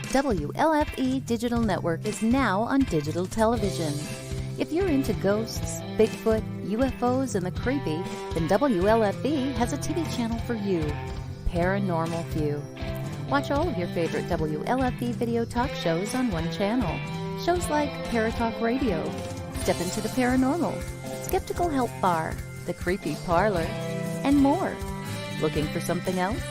WLFE Digital Network is now on digital television. If you're into ghosts, Bigfoot, UFOs, and the creepy, then WLFE has a TV channel for you, Paranormal View. Watch all of your favorite WLFE video talk shows on one channel. Shows like Paratalk Radio, Step Into the Paranormal, Skeptical Help Bar, The Creepy Parlor, and more. Looking for something else?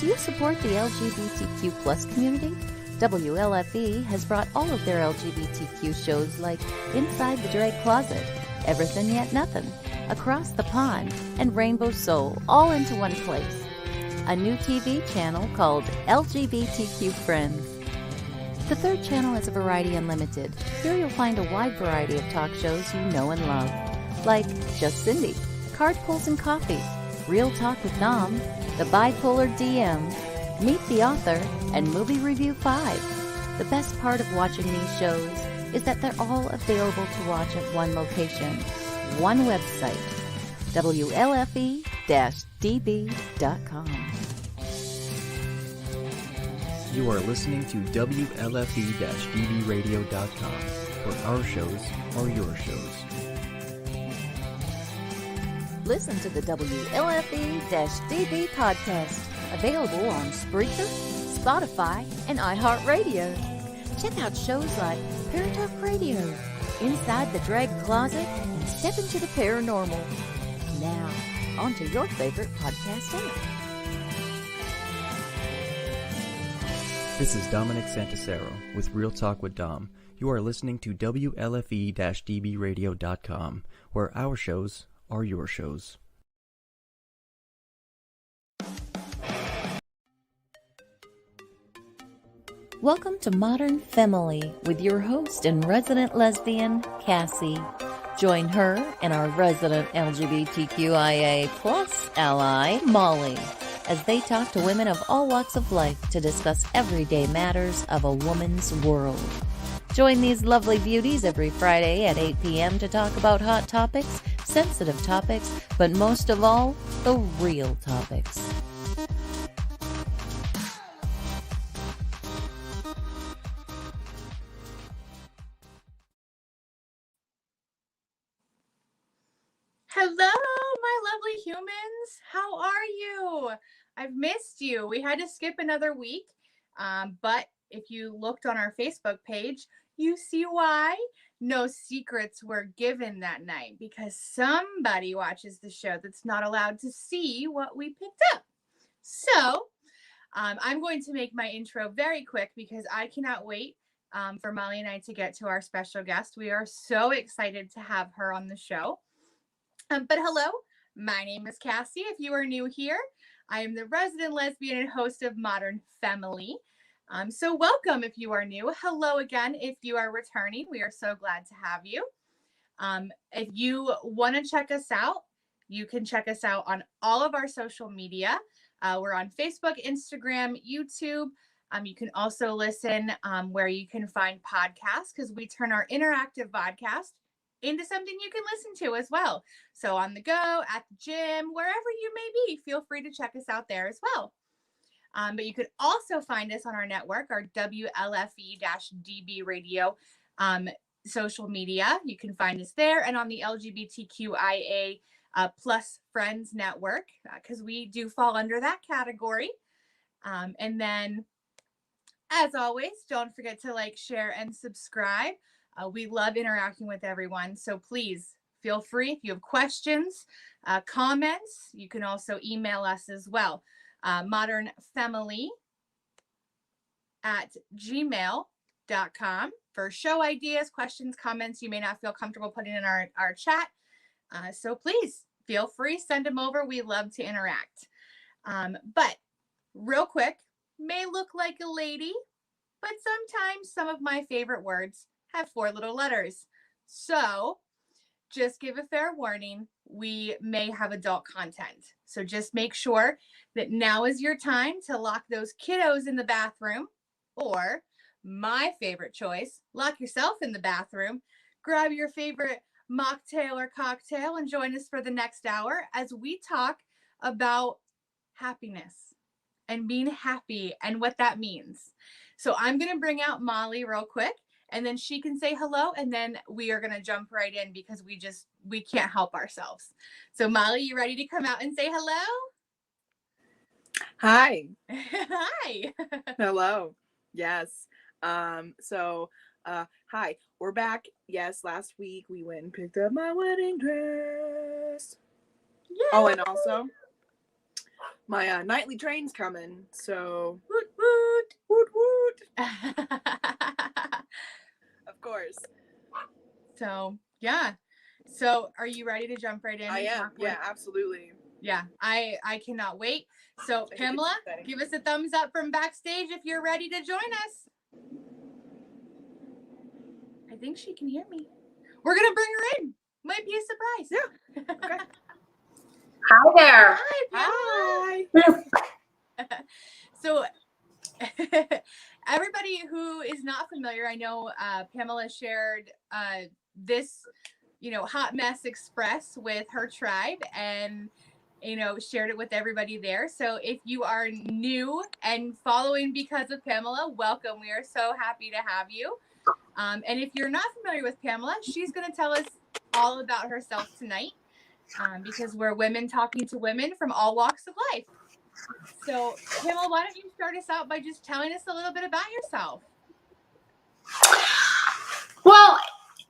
Do you support the LGBTQ plus community? WLFE has brought all of their LGBTQ shows like Inside the Drag Closet, Everything Yet Nothing, Across the Pond, and Rainbow Soul all into one place. A new TV channel called LGBTQ Friends. The third channel is a Variety Unlimited. Here you'll find a wide variety of talk shows you know and love, like Just Cindy, Card Pulls and Coffee, Real Talk with Nom, The Bipolar DM, Meet the Author, and Movie Review 5. The best part of watching these shows is that they're all available to watch at one location, one website, WLFE-DB.com. You are listening to WLFE-DBRadio.com, where our shows are your shows. Listen to the WLFE-DB podcast, available on Spreaker, Spotify, and iHeartRadio. Check out shows like Paratalk Radio, Inside the Drag Closet, and Step Into the Paranormal. Now, on to your favorite podcast app. This is Dominic Santasero with Real Talk with Dom. You are listening to WLFE-DBRadio.com, where our shows are your shows. Welcome to Modern Femme-ily with your host and resident lesbian, Cassie. Join her and our resident LGBTQIA plus ally, Molly, as they talk to women of all walks of life to discuss everyday matters of a woman's world. Join these lovely beauties every Friday at 8 p.m. to talk about hot topics, sensitive topics, but most of all, the real topics. Hello, my lovely humans. How are you? I've missed you. We had to skip another week, but if you looked on our Facebook page, you see why. No secrets were given that night because somebody watches the show that's not allowed to see what we picked up. So I'm going to make my intro very quick because I cannot wait for Molly and I to get to our special guest. We are so excited to have her on the show. But hello, my name is Cassie. If you are new here, I am the resident lesbian and host of Modern Femme-ily. So welcome if you are new. Hello again if you are returning. We are so glad to have you. If you want to check us out, you can check us out on all of our social media. We're on Facebook, Instagram, YouTube. You can also listen where you can find podcasts because we turn our interactive podcast into something you can listen to as well. So on the go, at the gym, wherever you may be, feel free to check us out there as well. But you could also find us on our network, our WLFE-DB radio social media. You can find us there and on the LGBTQIA plus Friends network because we do fall under that category. And then, as always, don't forget to like, share, and subscribe. We love interacting with everyone, so please feel free. If you have questions, comments, you can also email us as well. modernfemme-ily@gmail.com for show ideas, questions, comments you may not feel comfortable putting in our chat. So please feel free, send them over. We love to interact. But real quick, may look like a lady, but sometimes some of my favorite words have 4 little letters. So just give a fair warning, we may have adult content. So just make sure that now is your time to lock those kiddos in the bathroom, or my favorite choice, lock yourself in the bathroom, grab your favorite mocktail or cocktail and join us for the next hour as we talk about happiness and being happy and what that means. So I'm going to bring out Molly real quick, and then she can say hello, and then we are going to jump right in because we can't help ourselves. So Molly, you ready to come out and say hello? Hi. Hi. Hello. Yes. Hi. We're back. Yes, last week we went and picked up my wedding dress. Yay. Oh, and also my nightly train's coming. So Woot woot. woot woot. Of course. So yeah. So are you ready to jump right in? I am. Yeah, absolutely. Yeah, I cannot wait. So Pamela, give us a thumbs up from backstage if you're ready to join us. I think she can hear me. We're gonna bring her in. Might be a surprise. Yeah. Okay. Hi there. Hi, Pamela. Hi. So everybody who is not familiar, I know Pamela shared this, Hot Mess Express with her tribe and, shared it with everybody there. So if you are new and following because of Pamela, welcome. We are so happy to have you. And if you're not familiar with Pamela, she's going to tell us all about herself tonight because we're women talking to women from all walks of life. So, Pamela, why don't you start us out by just telling us a little bit about yourself? Well,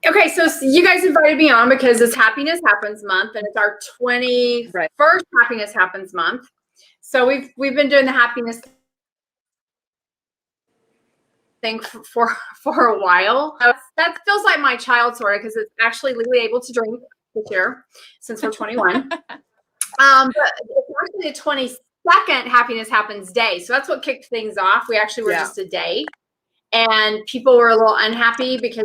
okay, so you guys invited me on because it's Happiness Happens Month, and it's our 21st Happiness Happens Month. So we've been doing the happiness thing for a while. That feels like my child, sort of, because it's actually legally able to drink this year since we're 21. But it's actually the 22nd Happiness Happens Day. So that's what kicked things off. We actually were just a day. And people were a little unhappy because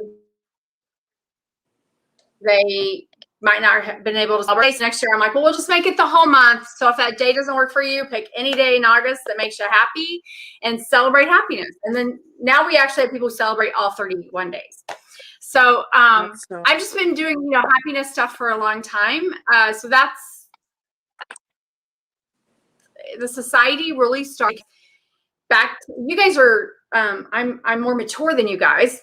they might not have been able to celebrate. So next year, I'm like, well, we'll just make it the whole month. So if that day doesn't work for you, pick any day in August that makes you happy and celebrate happiness. And then now we actually have people who celebrate all 31 days. So I've just been doing, happiness stuff for a long time. So that's the society really started back. You guys are, I'm more mature than you guys.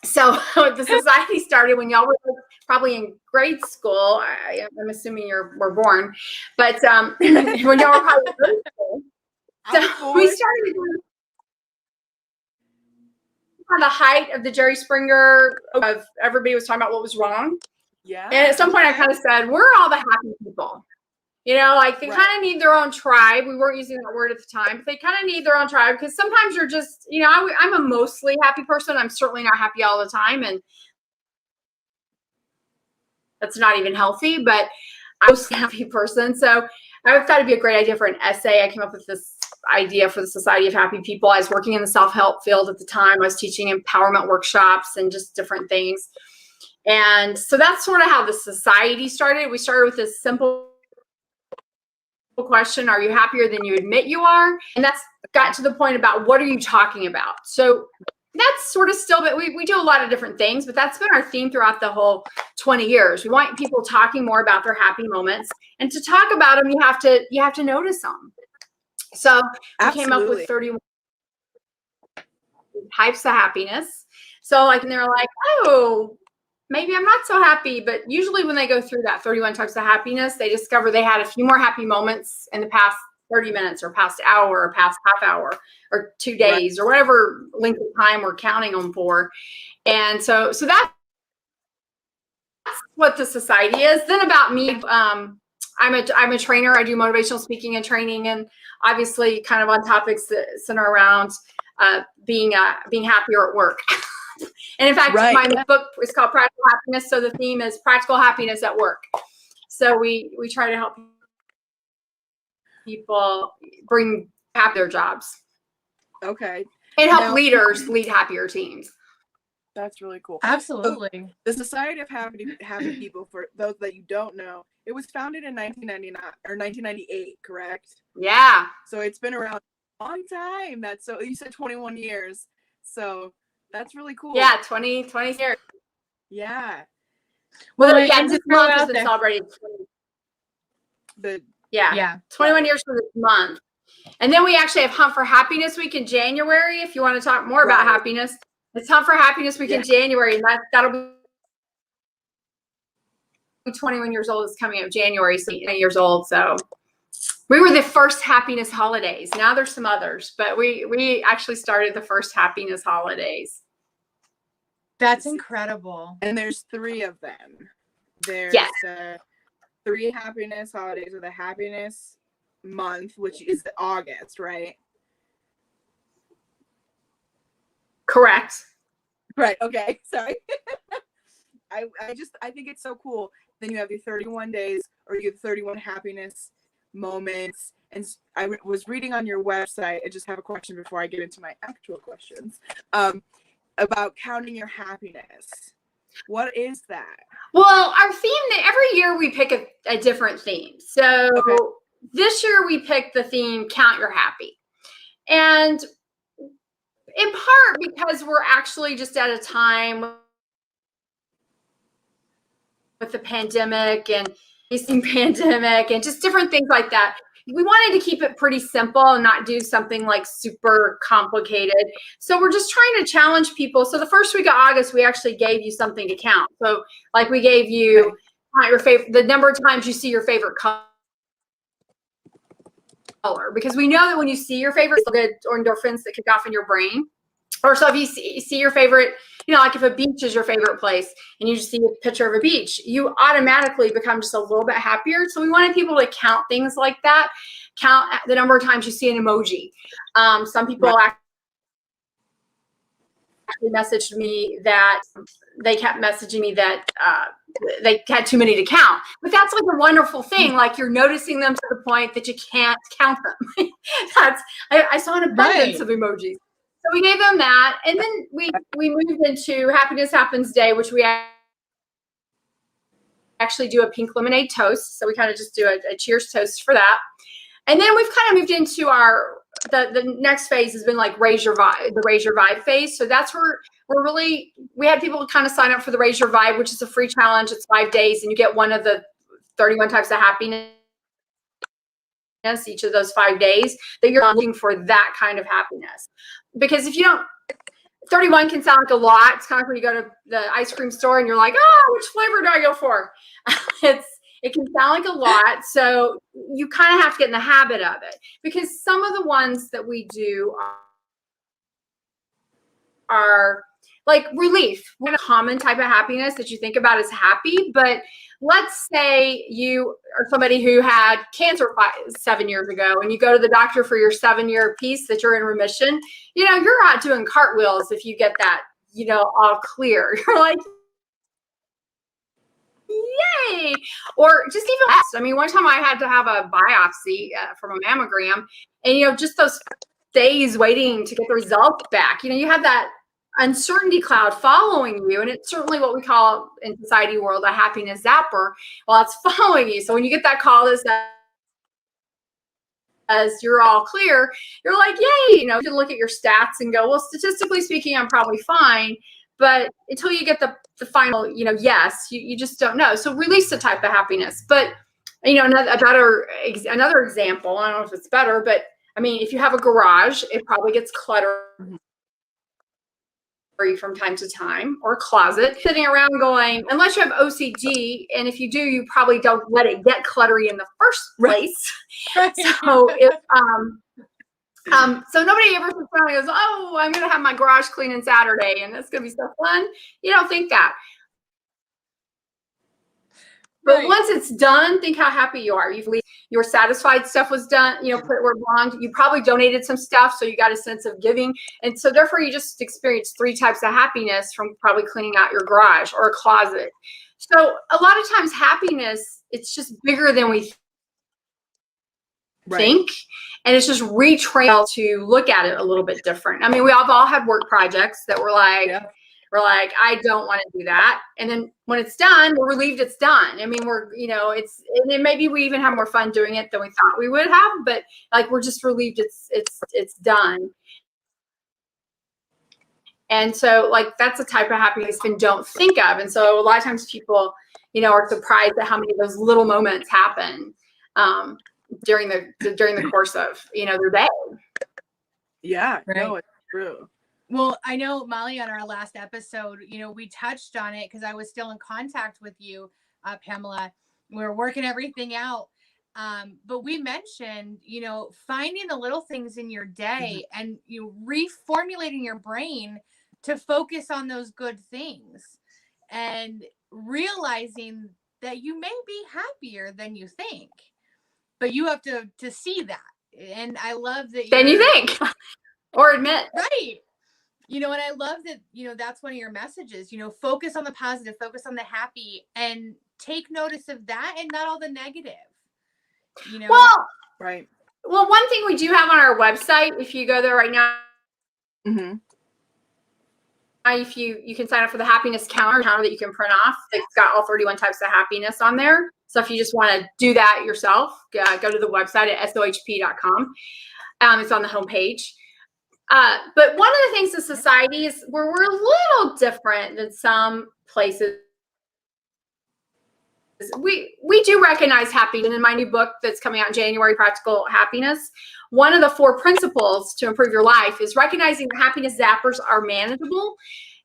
So the society started when y'all were probably in grade school. I'm assuming you were born, but when y'all were probably in grade school. So we started on the height of the Jerry Springer of everybody was talking about what was wrong. Yeah. And at some point I kind of said, we're all the happy people. Like they kind of need their own tribe. We weren't using that word at the time, but they kind of need their own tribe because sometimes you're just, I'm a mostly happy person. I'm certainly not happy all the time. And that's not even healthy, but I'm a mostly happy person. So I thought it'd be a great idea for an essay. I came up with this idea for the Society of Happy People. I was working in the self-help field at the time. I was teaching empowerment workshops and just different things. And so that's sort of how the society started. We started with this simple question, are you happier than you admit you are? And that's got to the point about what are you talking about? So that's sort of still, but we do a lot of different things, but that's been our theme throughout the whole 20 years. We want people talking more about their happy moments, and to talk about them, you have to notice them. So we came up with 31 types of happiness. So and they're like, oh, maybe I'm not so happy. But usually when they go through that 31 types of happiness, they discover they had a few more happy moments in the past 30 minutes or past hour or past half hour or 2 days or whatever length of time we're counting them for. And so that's what the society is. Then about me, I'm a trainer. I do motivational speaking and training, and obviously kind of on topics that center around being happier at work. And in fact, my book is called Practical Happiness. So the theme is practical happiness at work. So we try to help people bring happy their jobs. Okay. And help leaders lead happier teams. That's really cool. Absolutely. So the Society of Happy People, for those that you don't know, it was founded in 1999 or 1998, correct? Yeah. So it's been around a long time. You said 21 years. So that's really cool. Yeah, 20 years. Yeah. Well, this month has been celebrated. 21 years for this month. And then we actually have Hunt for Happiness Week in January. If you want to talk more about happiness, it's Hunt for Happiness Week in January, and that'll be 21 years old. Is coming up January, so 8 years old. So we were the first happiness holidays. Now there's some others, but we actually started the first happiness holidays. That's incredible. And there's 3 of them. There's the 3 happiness holidays, or the happiness month, which is August, right? Correct. Right. Okay. Sorry. I think it's so cool. Then you have your 31 days, or you have 31 happiness moments. And I was reading on your website. I just have a question before I get into my actual questions, about counting your happiness. What is that? Well, our theme, every year we pick a different theme. So this year we picked the theme, Count Your Happy. And in part because we're actually just at a time with the pandemic and pandemic and just different things like that. We wanted to keep it pretty simple and not do something like super complicated. So we're just trying to challenge people. So the first week of August, we actually gave you something to count. So like we gave you your favorite, the number of times you see your favorite color, because we know that when you see your favorite, good endorphins that kick off in your brain. Or so if you see your favorite, like if a beach is your favorite place and you just see a picture of a beach, you automatically become just a little bit happier. So we wanted people to count things like that, count the number of times you see an emoji. Some people actually messaged me that they kept messaging me that they had too many to count. But that's like a wonderful thing. Like you're noticing them to the point that you can't count them. I saw an abundance of emojis. So we gave them that, and then we moved into Happiness Happens Day, which we actually do a pink lemonade toast. So we kind of just do a cheers toast for that. And then we've kind of moved into the next phase has been like Raise Your Vibe, the Raise Your Vibe phase. So that's where we had people kind of sign up for the Raise Your Vibe, which is a free challenge. It's 5 days, and you get one of the 31 types of happiness each of those 5 days that you're looking for that kind of happiness. Because if you don't, 31 can sound like a lot. It's kind of like when you go to the ice cream store and you're like, which flavor do I go for? It can sound like a lot. So you kind of have to get in the habit of it, because some of the ones that we do are like relief, one common type of happiness that you think about as happy. But let's say you are somebody who had cancer 7 years ago, and you go to the doctor for your 7-year piece that you're in remission. You're out doing cartwheels if you get that, all clear. You're like, yay! Or just even less. I mean, one time I had to have a biopsy from a mammogram, and just those days waiting to get the results back. You have that uncertainty cloud following you, and it's certainly what we call in society world a happiness zapper. Well, it's following you. So when you get that call that says you're all clear, you're like, yay! You can look at your stats and go, well, statistically speaking, I'm probably fine. But until you get the final, yes, you just don't know. So release the type of happiness. But another example, I don't know if it's better, but I mean, if you have a garage, it probably gets cluttered from time to time, or a closet, sitting around going, unless you have OCD, and if you do, you probably don't let it get cluttery in the first place. So if so nobody ever sits down and goes, I'm going to have my garage cleaning Saturday, and that's going to be so fun. You don't think that. But once it's done, think how happy you are. You're satisfied stuff was done, put where it belonged. You probably donated some stuff, so you got a sense of giving. And so therefore you just experienced 3 types of happiness from probably cleaning out your garage or a closet. So a lot of times happiness, it's just bigger than we think. And it's just retrained to look at it a little bit different. I mean, we all had work projects that were like, I don't want to do that. And then when it's done, we're relieved it's done. I mean, and then maybe we even have more fun doing it than we thought we would have, but like, we're just relieved it's done. And so like, that's a type of happiness we don't think of. And so a lot of times people, are surprised at how many of those little moments happen. during the course of, their day. Yeah, Right. no, it's true. Well, I know, Molly, on our last episode, we touched on it because I was still in contact with you, Pamela. We were working everything out. But we mentioned, finding the little things in your day and reformulating your brain to focus on those good things and realizing that you may be happier than you think, but you have to see that. And I love that. Than you think or admit. Right. And I love that, that's one of your messages, focus on the positive, focus on the happy, and take notice of that and not all the negative, Well, right. Well, one thing we do have on our website, if you go there right now, if you can sign up for the happiness counter that you can print off. It's got all 31 types of happiness on there. So if you just want to do that yourself, go to the website at sohp.com. It's on the homepage. But one of the things in society is where we're a little different than some places. We do recognize happiness. In my new book that's coming out in January, Practical Happiness, one of the 4 principles to improve your life is recognizing that happiness zappers are manageable.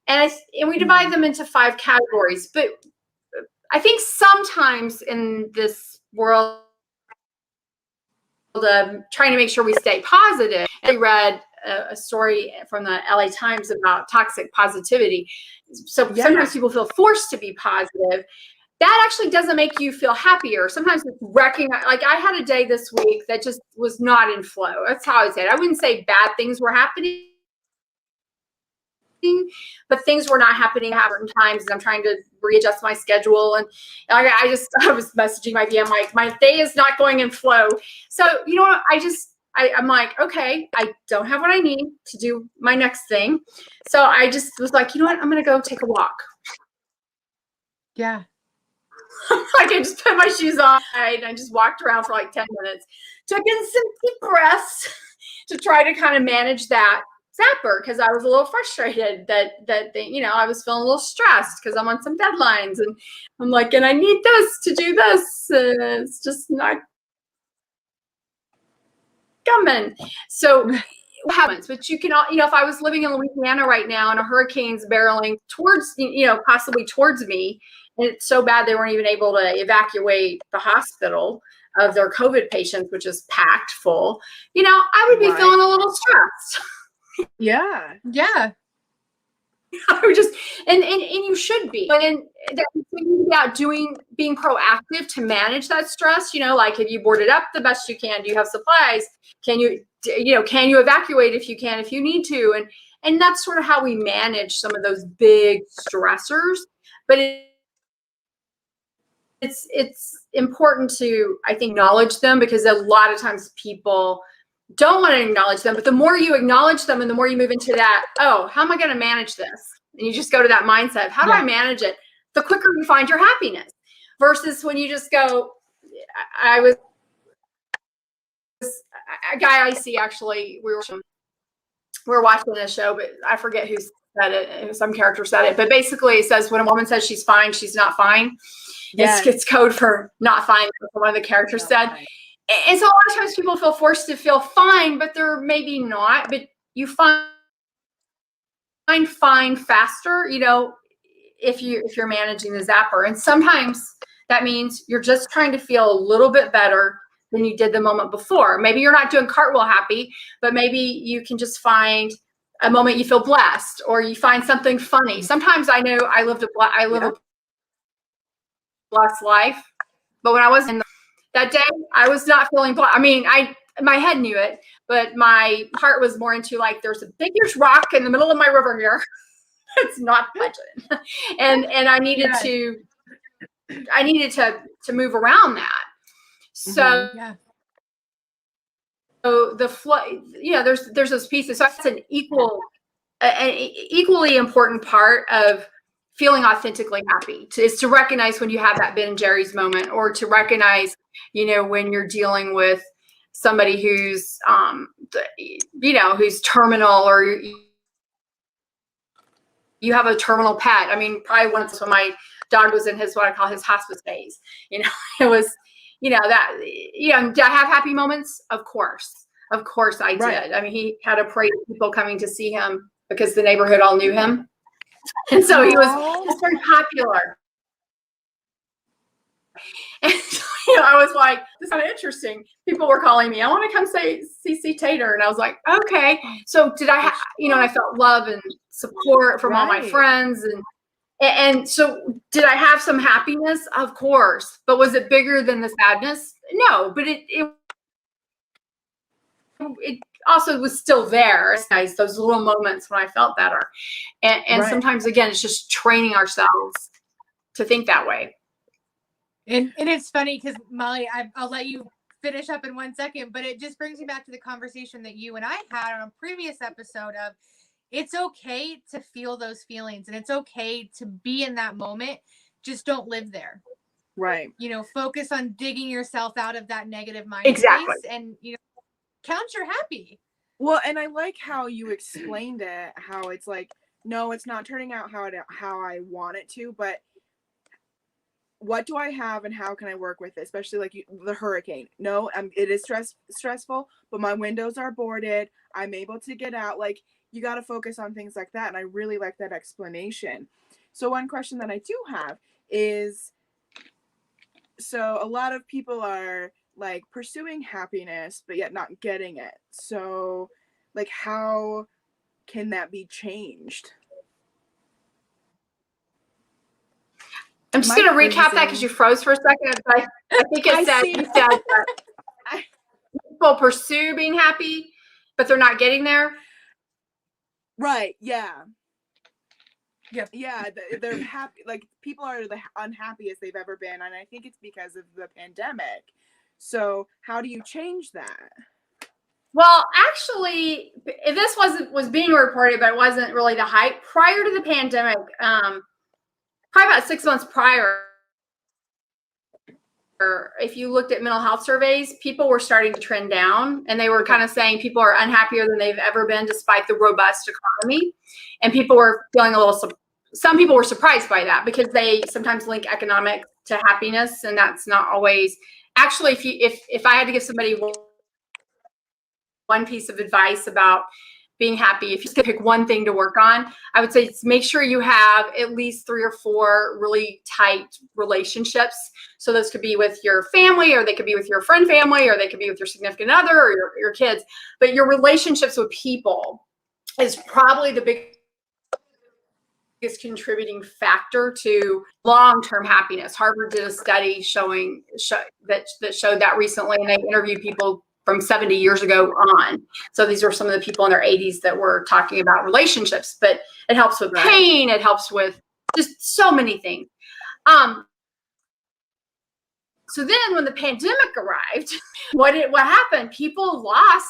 And we divide them into 5 categories. But I think sometimes in this world, trying to make sure we stay positive. I read a story from the LA Times about toxic positivity. So sometimes people feel forced to be positive. That actually doesn't make you feel happier. Sometimes it's recognize, like I had a day this week that just was not in flow. That's how I say it. I wouldn't say bad things were happening, but things were not happening at certain times. And I'm trying to readjust my schedule. And I was messaging my DM, like, my day is not going in flow. So, you know what? I'm like, okay, I don't have what I need to do my next thing. So I just was like, you know what? I'm going to go take a walk. Yeah. Like I just put my shoes on and I just walked around for like 10 minutes, took in some deep breaths to try to kind of manage that zapper because I was a little frustrated that I was feeling a little stressed because I'm on some deadlines and I'm like, and I need this to do this. It's just not coming. So what happens? But you can, if I was living in Louisiana right now and a hurricane's barreling towards, possibly towards me, and it's so bad they weren't even able to evacuate the hospital of their COVID patients, which is packed full, I would be feeling a little stressed. Yeah. Yeah. I would just, and you should be. And that's about being proactive to manage that stress. Like, have you boarded up the best you can? Do you have supplies? Can you evacuate if you can, if you need to? And that's sort of how we manage some of those big stressors. But it's important to, I think, acknowledge them because a lot of times people don't want to acknowledge them. But the more you acknowledge them and the more you move into that, oh, how am I going to manage this? And you just go to that mindset. How do I manage it? The quicker you find your happiness versus when you just go, a guy I see, actually, we were watching a show, but I forget who said it. Some character said it, but basically it says when a woman says she's fine, she's not fine. Yes. It's code for not fine. One of the characters said. Fine. And so a lot of times people feel forced to feel fine, but they're maybe not. But you find fine faster, if you're managing the zapper. And sometimes that means you're just trying to feel a little bit better than you did the moment before. Maybe you're not doing cartwheel happy, but maybe you can just find a moment you feel blessed, or you find something funny. Sometimes I know I live a blessed life, but when I was in that day, I was not feeling blessed. I mean, my head knew it, but my heart was more into like, there's a big huge rock in the middle of my river here. It's not budgeting. and I needed to move around that. So, so the flow, there's those pieces. So that's an equally important part of feeling authentically happy is to recognize when you have that Ben and Jerry's moment, or to recognize, when you're dealing with somebody who's, who's terminal, or you have a terminal pet. I mean, probably once when my dog was in what I call his hospice days, it was, that, did I have happy moments? Of course I did. I mean, he had a parade of people coming to see him because the neighborhood all knew him. And so he was very popular. And I was like, this is kind of interesting. People were calling me, I want to come see Tater. And I was like, okay. So did I have, and I felt love and support from all my friends. And so did I have some happiness? Of course. But was it bigger than the sadness? No, but it also was still there. It's nice, those little moments when I felt better. And sometimes, again, it's just training ourselves to think that way. And it's funny because, Molly, I'll let you finish up in 1 second, but it just brings me back to the conversation that you and I had on a previous episode of it's okay to feel those feelings and it's okay to be in that moment. Just don't live there. Right. Focus on digging yourself out of that negative mind Exactly. space and, count you're happy. Well, and I like how you explained it, how it's like, no, it's not turning out how I want it to, but what do I have and how can I work with it? Especially like the hurricane. No, it is stressful, but my windows are boarded. I'm able to get out. Like, you got to focus on things like that. And I really like that explanation. So one question that I do have is, so a lot of people are like pursuing happiness, but yet not getting it. So like, how can that be changed? I'm just going to recap that because you froze for a second. But I think you said that people pursue being happy, but they're not getting there. Right. Yeah. Yep. Yeah. They're happy. Like, people are the unhappiest they've ever been. And I think it's because of the pandemic. So how do you change that? Well, actually, this was being reported, but it wasn't really the hype prior to the pandemic. Probably about 6 months prior, if you looked at mental health surveys, people were starting to trend down, and they were kind of saying people are unhappier than they've ever been despite the robust economy. And people were feeling some people were surprised by that because they sometimes link economic to happiness, and that's not always. Actually, if I had to give somebody one piece of advice about being happy, if you could pick one thing to work on, I would say make sure you have at least 3 or 4 really tight relationships. So those could be with your family, or they could be with your friend family, or they could be with your significant other or your kids. But your relationships with people is probably the biggest contributing factor to long-term happiness. Harvard did a study that showed that recently, and they interviewed people from 70 years ago on. So these are some of the people in their 80s that were talking about relationships, but it helps with pain. It helps with just so many things. So then when the pandemic arrived, what happened? People lost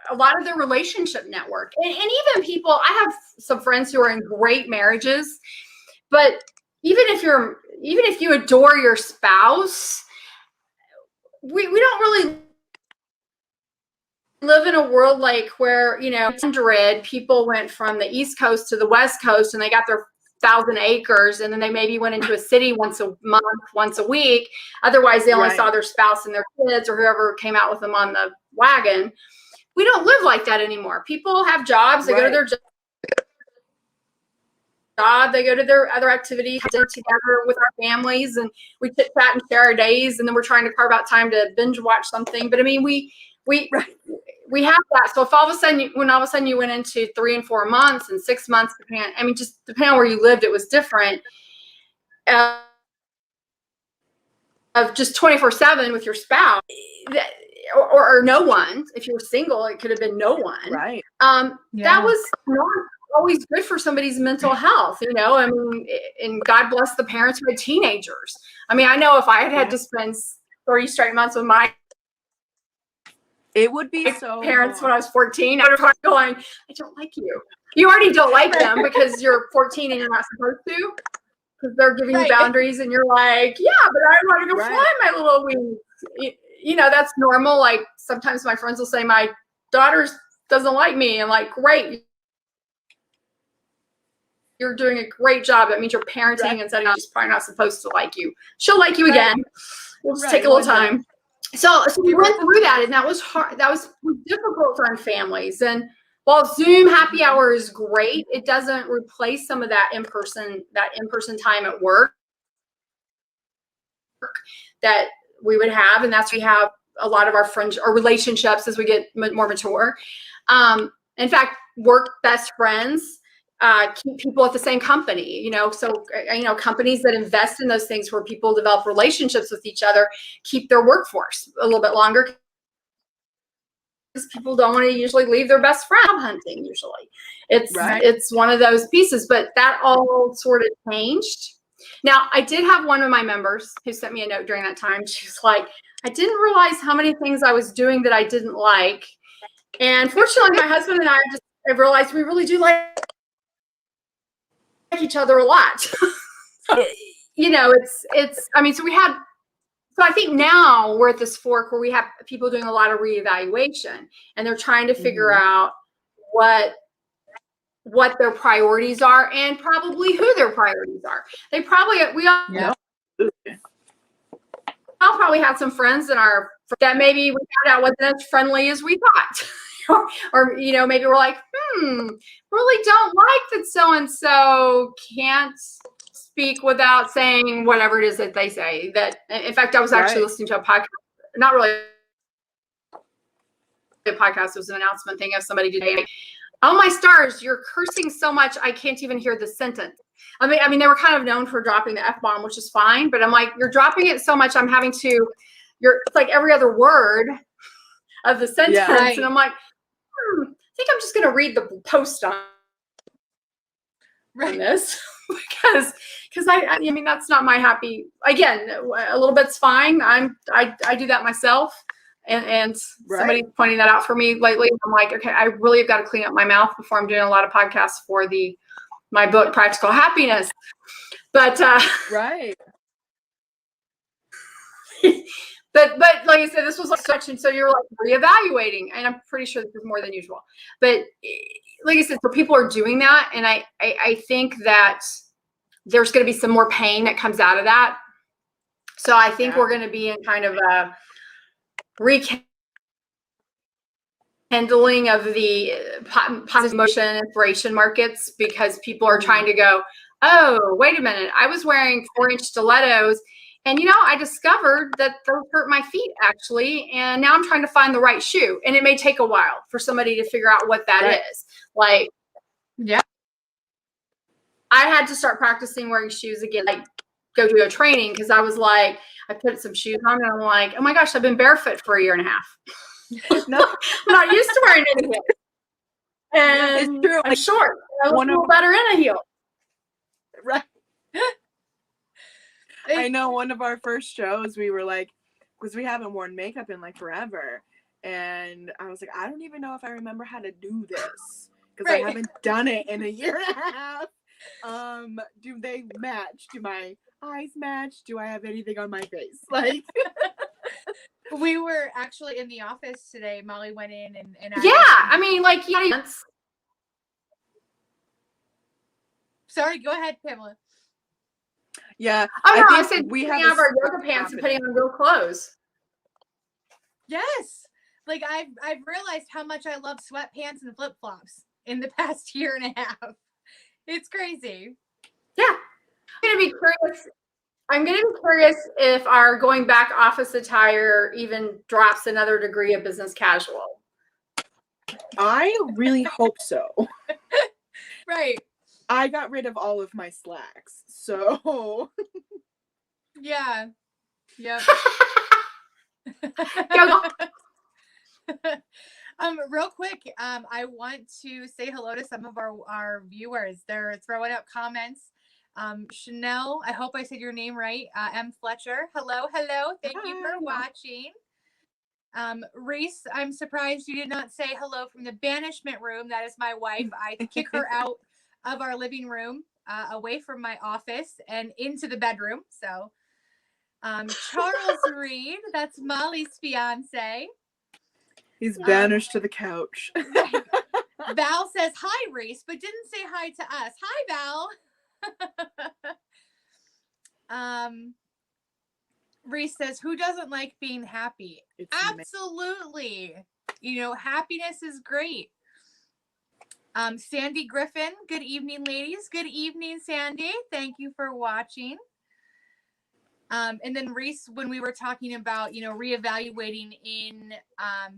a lot of their relationship network. And even people, I have some friends who are in great marriages, but even if you adore your spouse, we don't really live in a world like where, 100 people went from the East Coast to the West Coast and they got their 1,000 acres, and then they maybe went into a city once a month, once a week. Otherwise, they only saw their spouse and their kids or whoever came out with them on the wagon. We don't live like that anymore. People have jobs. They go to their job. They go to their other activities, dinner together with our families, and we chit chat and share our days. And then we're trying to carve out time to binge watch something. But I mean, we have that. So if all of a sudden you went into 3 and 4 months and 6 months, just depending on where you lived, it was different. Of just 24/7 with your spouse, or no one. If you were single, it could have been no one. Right. That was not always good for somebody's mental health, and God bless the parents who had teenagers. I know if I had to spend 30 straight months with my it would be so parents when I was 14, I would have been going, I don't like you. You already don't like them because you're 14 and you're not supposed to, because they're giving you boundaries, and you're like, yeah, but I want to go fly my little wings. That's normal. Like, sometimes my friends will say, my daughter doesn't like me. I'm like, great. You're doing a great job. That means you're parenting and setting up. She's probably not supposed to like you. She'll like you again. we'll just Right, take a little one day. time. So we went through that, and that was hard. That was difficult on families. And while Zoom happy hour is great, it doesn't replace some of that in-person time at work that we would have. And that's, we have a lot of our friends or relationships as we get more mature. In fact, work best friends keep people at the same company, you know, so, you know, companies that invest in those things where people develop relationships with each other keep their workforce a little bit longer, because people don't want to usually leave their best friend hunting. Usually it's one of those pieces, but that all sort of changed. Now, I did have one of my members who sent me a note during that time. She was like, I didn't realize how many things I was doing that I didn't like. And fortunately, my husband and I have realized we really do like each other a lot. You know, I mean, so I think now we're at this fork where we have people doing a lot of reevaluation, and they're trying to figure out what their priorities are, and probably who their priorities are. I'll probably have some friends that maybe we found out wasn't as friendly as we thought. or, you know, maybe we're like, really don't like that so-and-so can't speak without saying whatever it is that they say. That, in fact, I was actually listening to a podcast, not really a podcast, it was an announcement thing of somebody today. Like, oh my stars, you're cursing so much I can't even hear the sentence. I mean, they were kind of known for dropping the F-bomb, which is fine, but I'm like, you're dropping it so much, I'm having to, it's like every other word of the sentence. Yeah, right. And I'm like, I think I'm just going to read the post on this because I mean, that's not my happy, again, a little bit's fine. I do that myself. And somebody pointing that out for me lately. I'm like, okay, I really have got to clean up my mouth before I'm doing a lot of podcasts for my book, Practical Happiness. But but like I said, this was like section, so you're like reevaluating, and I'm pretty sure this is more than usual. But like I said, so people are doing that, and I think that there's going to be some more pain that comes out of that. So I think we're going to be in kind of a rekindling of the positive emotion inspiration markets, because people are trying to go, oh, wait a minute, I was wearing 4-inch stilettos, and you know, I discovered that those hurt my feet actually, and now I'm trying to find the right shoe, and it may take a while for somebody to figure out what that is. Like, I had to start practicing wearing shoes again, like go to a training, because I was like, I put some shoes on and I'm like, oh my gosh, I've been barefoot for a year and a half. No, I'm not used to wearing any heels. And it's true. I'm short. I look a little better in a heel. Right. I know one of our first shows, we were like, because we haven't worn makeup in like forever. And I was like, I don't even know if I remember how to do this, because I haven't done it in a year and a half. Do they match? Do my eyes match? Do I have anything on my face? Like, we were actually in the office today. Molly went in and I mean, like, sorry, go ahead, Pamela. Yeah, I said we have our yoga pants and putting on real clothes. Yes, like I've realized how much I love sweatpants and flip flops in the past year and a half. It's crazy. Yeah, I'm gonna be curious if our going back office attire even drops another degree of business casual. I really hope so. Right. I got rid of all of my slacks, so yeah. Yep. Real quick, I want to say hello to some of our viewers. They're throwing up comments. Chanel, I hope I said your name right. M. Fletcher, hello. Thank you for watching. Reese, I'm surprised you did not say hello from the banishment room. That is my wife. I kick her out of our living room, away from my office and into the bedroom. So, Charles Reed, that's Molly's fiance. He's banished to the couch. Val says hi, Reese, but didn't say hi to us. Hi, Val. Reese says, who doesn't like being happy? It's Absolutely. You know, happiness is great. Sandy Griffin, good evening, ladies. Good evening, Sandy. Thank you for watching. And then Reese, when we were talking about, you know, reevaluating in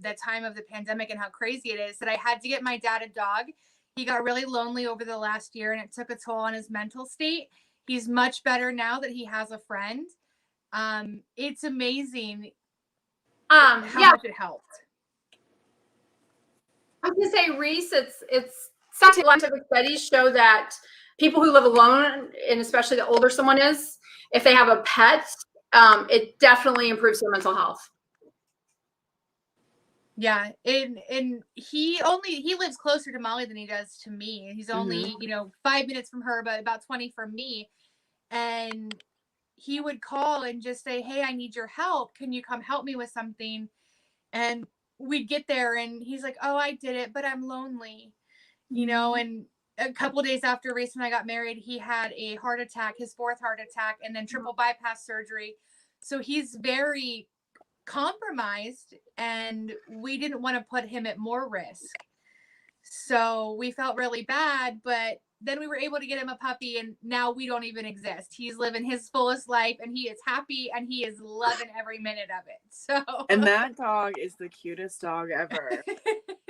the time of the pandemic and how crazy it is, that I had to get my dad a dog. He got really lonely over the last year and it took a toll on his mental state. He's much better now that he has a friend. It's amazing how much it helped. I was gonna say, Reese, it's scientific studies show that people who live alone, and especially the older someone is, if they have a pet, it definitely improves their mental health. Yeah, and he lives closer to Molly than he does to me. He's only, you know, 5 minutes from her, but about 20 from me. And he would call and just say, hey, I need your help. Can you come help me with something? And we'd get there and he's like, oh, I did it, but I'm lonely, you know. And a couple of days after Reese and I got married, he had a heart attack, his 4th heart attack, and then triple bypass surgery. So he's very compromised and we didn't want to put him at more risk. So we felt really bad, but then we were able to get him a puppy and now we don't even exist. He's living his fullest life and he is happy and he is loving every minute of it. So, and that dog is the cutest dog ever.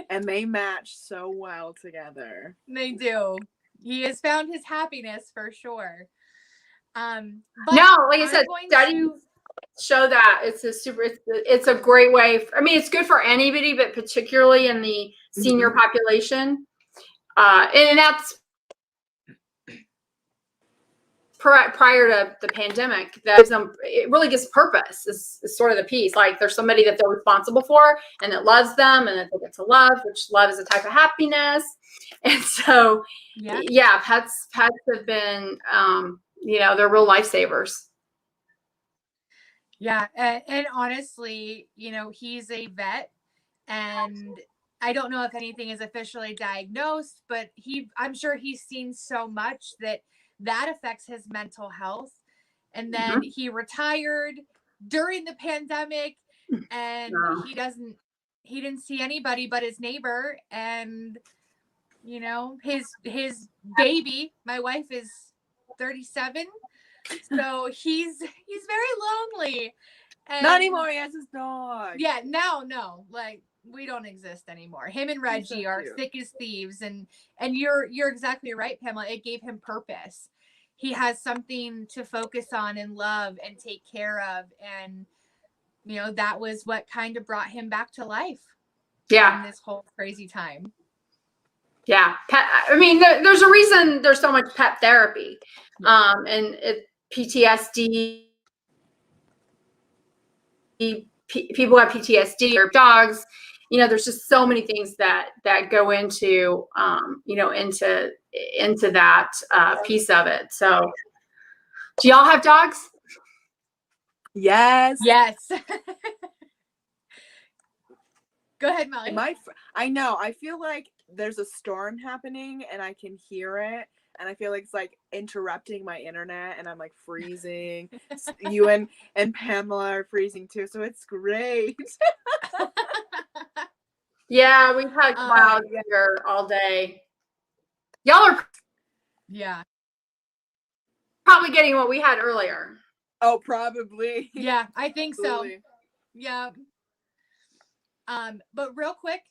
And they match so well together. They do. He has found his happiness for sure. But no, like I said, studies show that it's a great way. I mean, it's good for anybody, but particularly in the senior population. And that's prior to the pandemic. It really gives purpose. Is sort of the piece. Like there's somebody that they're responsible for and that loves them and that they get to love, which love is a type of happiness. And so, yeah, pets have been, you know, they're real lifesavers. Yeah. And honestly, you know, he's a vet and I don't know if anything is officially diagnosed, but I'm sure he's seen so much that affects his mental health. And then he retired during the pandemic and he didn't see anybody but his neighbor. And, you know, his baby, my wife is 37. So he's very lonely. And not anymore. He has his dog. Yeah, no, like we don't exist anymore. Him and Reggie are thick as thieves, and you're exactly right, Pamela. It gave him purpose. He has something to focus on and love and take care of, and you know that was what kind of brought him back to life. Yeah, in this whole crazy time. Yeah, I mean, there's a reason there's so much pet therapy, and PTSD. People have PTSD or dogs. You know, there's just so many things that go into, you know, into that piece of it. So, do y'all have dogs? Yes. Go ahead, Molly. I know. I feel like there's a storm happening and I can hear it. And I feel like it's like interrupting my internet and I'm like freezing. You and Pamela are freezing too. So it's great. Yeah, we've had clouds here all day. Y'all are probably getting what we had earlier. Oh, probably. Yeah, I think so. Yeah. But real quick,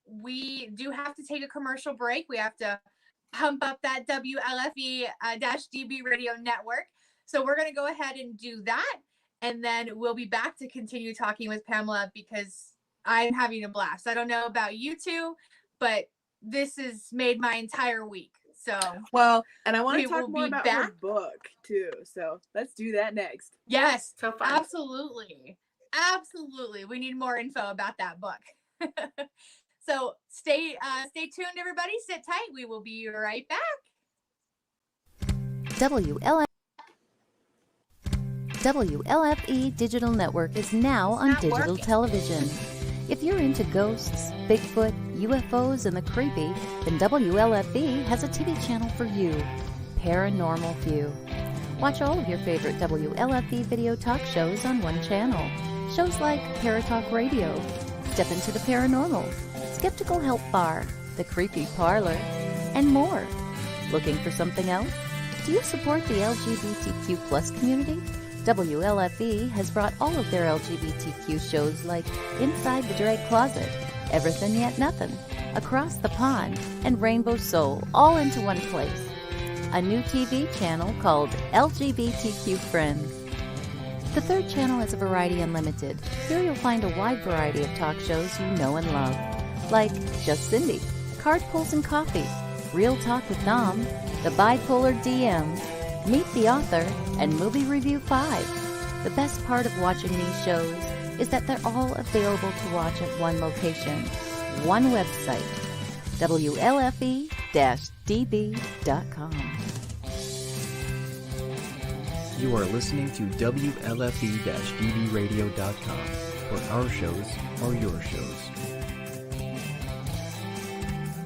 we do have to take a commercial break. We have to pump up that WLFE-DB radio network. So we're going to go ahead and do that. And then we'll be back to continue talking with Pamela because I'm having a blast. I don't know about you two, but this has made my entire week. So, well, and I want to talk more about her book too. So let's do that next. Yes, so fun. Absolutely. We need more info about that book. So stay tuned, everybody. Sit tight. We will be right back. WLFE Digital Network is now on digital television. If you're into ghosts, Bigfoot, UFOs, and the creepy, then WLFE has a TV channel for you, Paranormal View. Watch all of your favorite WLFE video talk shows on one channel. Shows like Paratalk Radio, Step Into the Paranormal, Skeptical Help Bar, The Creepy Parlor, and more. Looking for something else? Do you support the LGBTQ plus community? WLFE has brought all of their LGBTQ shows like Inside the Drag Closet, Everything Yet Nothing, Across the Pond, and Rainbow Soul all into one place. A new TV channel called LGBTQ Friends. The third channel is a Variety Unlimited. Here you'll find a wide variety of talk shows you know and love, like Just Cindy, Card Pulls and Coffee, Real Talk with Dom, The Bipolar DM, Meet the Author, and Movie Review 5. The best part of watching these shows is that they're all available to watch at one location, one website, WLFE-DB.com. You are listening to WLFE-DBradio.com, where our shows are your shows.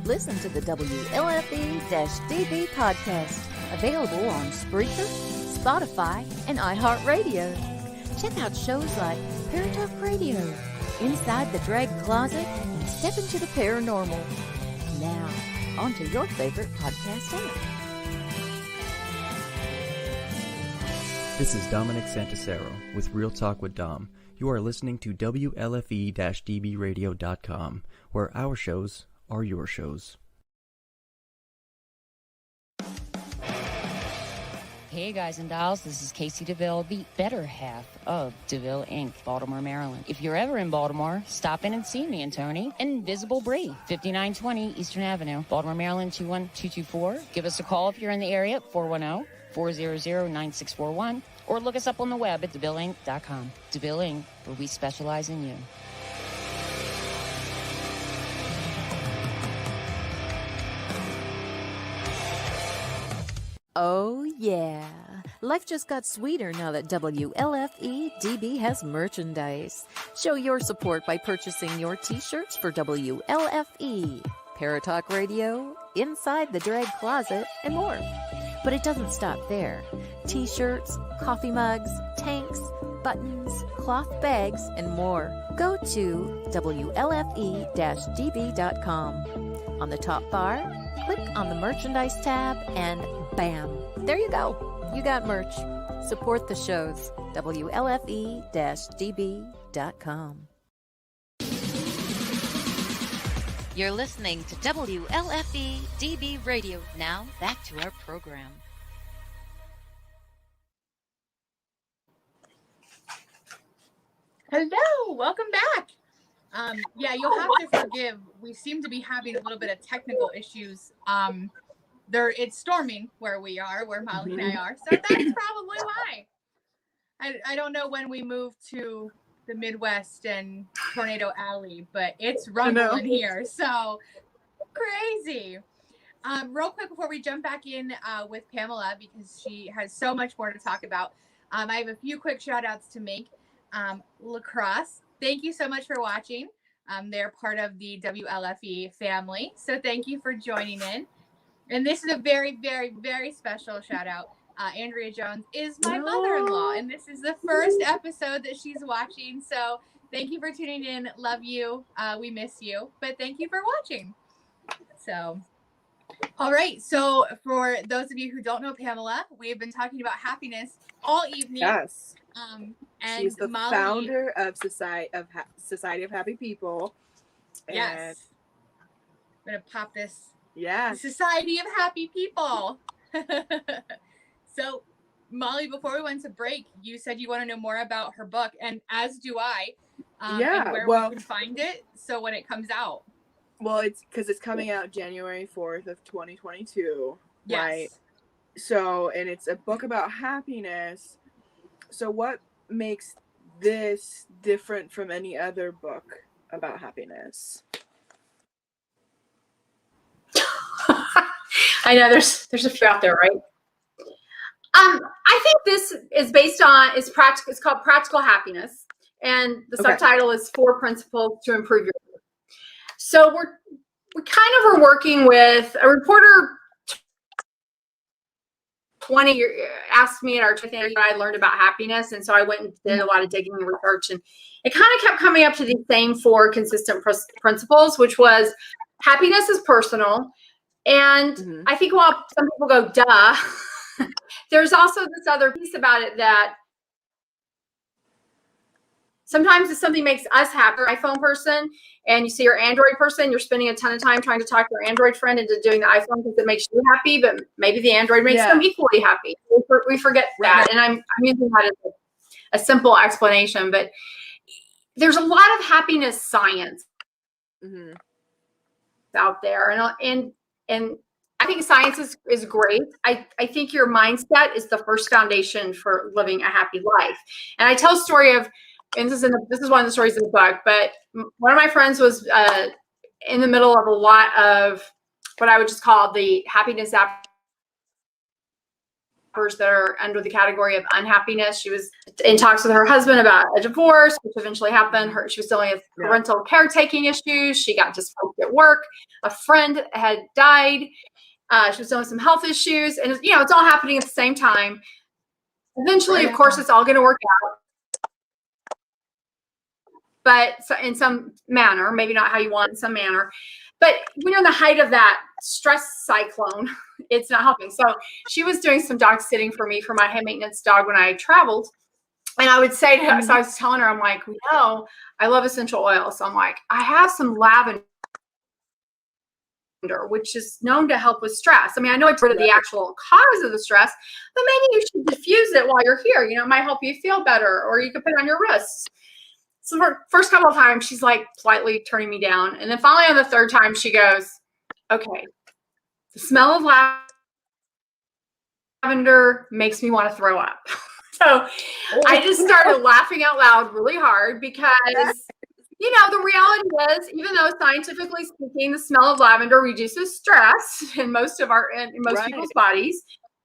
Listen to the WLFE-DB podcast, available on Spreaker, Spotify, and iHeartRadio. Check out shows like Paratalk Radio, Inside the Drag Closet, and Step Into the Paranormal. Now, on to your favorite podcast app. This is Dominic Santasero with Real Talk with Dom. You are listening to WLFE-DBradio.com, where our shows are your shows. Hey guys and dolls, this is Casey DeVille, the better half of DeVille Inc., Baltimore, Maryland. If you're ever in Baltimore, stop in and see me and Tony. Invisible Brie, 5920 Eastern Avenue, Baltimore, Maryland, 21224. Give us a call if you're in the area at 410-400-9641, or look us up on the web at DeVilleInc.com. DeVille Inc., where we specialize in you. Oh yeah, life just got sweeter now that WLFE-DB has merchandise. Show your support by purchasing your t-shirts for WLFE, Paratalk Radio, Inside the Drag Closet, and more. But it doesn't stop there. T-shirts, coffee mugs, tanks, buttons, cloth bags, and more. Go to WLFE-DB.com. On the top bar, click on the merchandise tab and bam, there you go. You got merch. Support the shows. WLFE-DB.com. You're listening to WLFE-DB Radio. Now, back to our program. Hello, welcome back. Yeah, you'll have to forgive. We seem to be having a little bit of technical issues. It's storming where we are, where Molly and I are, so that's probably why. I don't know when we moved to the Midwest and Tornado Alley, but it's rumbling here, so crazy. Real quick before we jump back in with Pamela, because she has so much more to talk about, I have a few quick shout outs to make. Lacrosse, thank you so much for watching. They're part of the WLFE family, so thank you for joining in. And this is a very, very, very special shout out. Andrea Jones is my mother-in-law, and this is the first episode that she's watching. So thank you for tuning in. Love you. We miss you, but thank you for watching. So, all right. So for those of you who don't know Pamela, we have been talking about happiness all evening. Yes. And she's the Molly, founder of Society of Happy People. Yes. I'm gonna pop this. Yeah. Society of Happy People. So, Molly, before we went to break, you said you want to know more about her book, and as do I. And where we can find it. So when it comes out. Well, it's because it's coming out January 4th of 2022. Yes. Right. So, and it's a book about happiness. So what makes this different from any other book about happiness? I know there's a few out there, right? I think this is based on practical. It's called Practical Happiness, and the subtitle is 4 Principles to Improve Your Life. So we kind of are working with a reporter 20 years, asked me at our thing what I learned about happiness. And so I went and did a lot of digging and research, and it kind of kept coming up to the same 4 consistent principles, which was happiness is personal. And I think while some people go, duh, there's also this other piece about it that sometimes if something makes us happy, you're an iPhone person, and you see your Android person, you're spending a ton of time trying to talk your Android friend into doing the iPhone because it makes you happy, but maybe the Android makes them equally happy. We forget that. And I'm using that as a simple explanation, but there's a lot of happiness science out there. And I think science is great. I think your mindset is the first foundation for living a happy life. And I tell a story of, and this is one of the stories in the book, but one of my friends was in the middle of a lot of what I would just call the happiness appers that are under the category of unhappiness. She was in talks with her husband about a divorce, which eventually happened. She was dealing with parental caretaking issues. She got displaced at work. A friend had died. She was dealing with some health issues, and it's all happening at the same time. Eventually, of course, it's all going to work out. But in some manner, maybe not how you want, in some manner. But when you're in the height of that stress cyclone, it's not helping. So she was doing some dog sitting for me for my high maintenance dog when I traveled. And I would say to her, so I was telling her, I'm like, I love essential oil. So I'm like, I have some lavender, which is known to help with stress. I mean, I know it's rid of the actual cause of the stress, but maybe you should diffuse it while you're here. It might help you feel better, or you could put it on your wrists. So for first couple of times, she's like politely turning me down. And then finally on the third time, she goes, okay, the smell of lavender makes me want to throw up. So I just started laughing out loud really hard because, the reality is, even though scientifically speaking, the smell of lavender reduces stress in most people's bodies,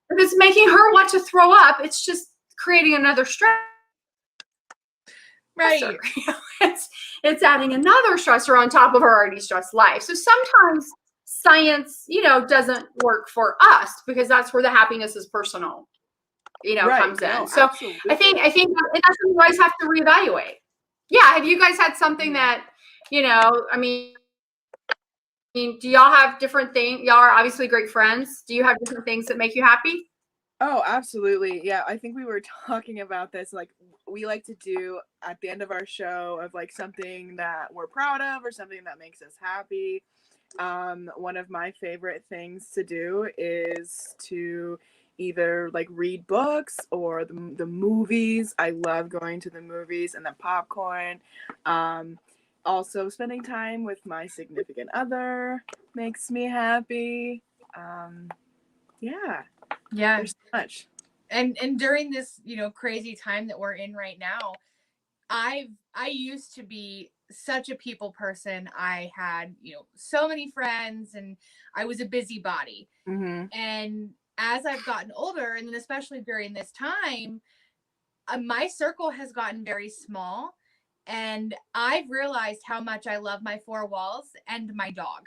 if it's making her want to throw up, it's just creating another stress. Right. It's adding another stressor on top of her already stressed life. So sometimes science, doesn't work for us because that's where the happiness is personal, comes in. So absolutely. I think that's what you always have to reevaluate. Yeah. Have you guys had something that, I mean, do y'all have different things? Y'all are obviously great friends. Do you have different things that make you happy? Oh, absolutely. Yeah, I think we were talking about this. Like, we like to do at the end of our show of like something that we're proud of or something that makes us happy. One of my favorite things to do is to either like read books or the movies. I love going to the movies and the popcorn. Also, spending time with my significant other makes me happy. Yeah. There's so much. And during this, crazy time that we're in right now, I used to be such a people person. I had, so many friends, and I was a busybody. And as I've gotten older, and then especially during this time, my circle has gotten very small, and I've realized how much I love my 4 walls and my dog.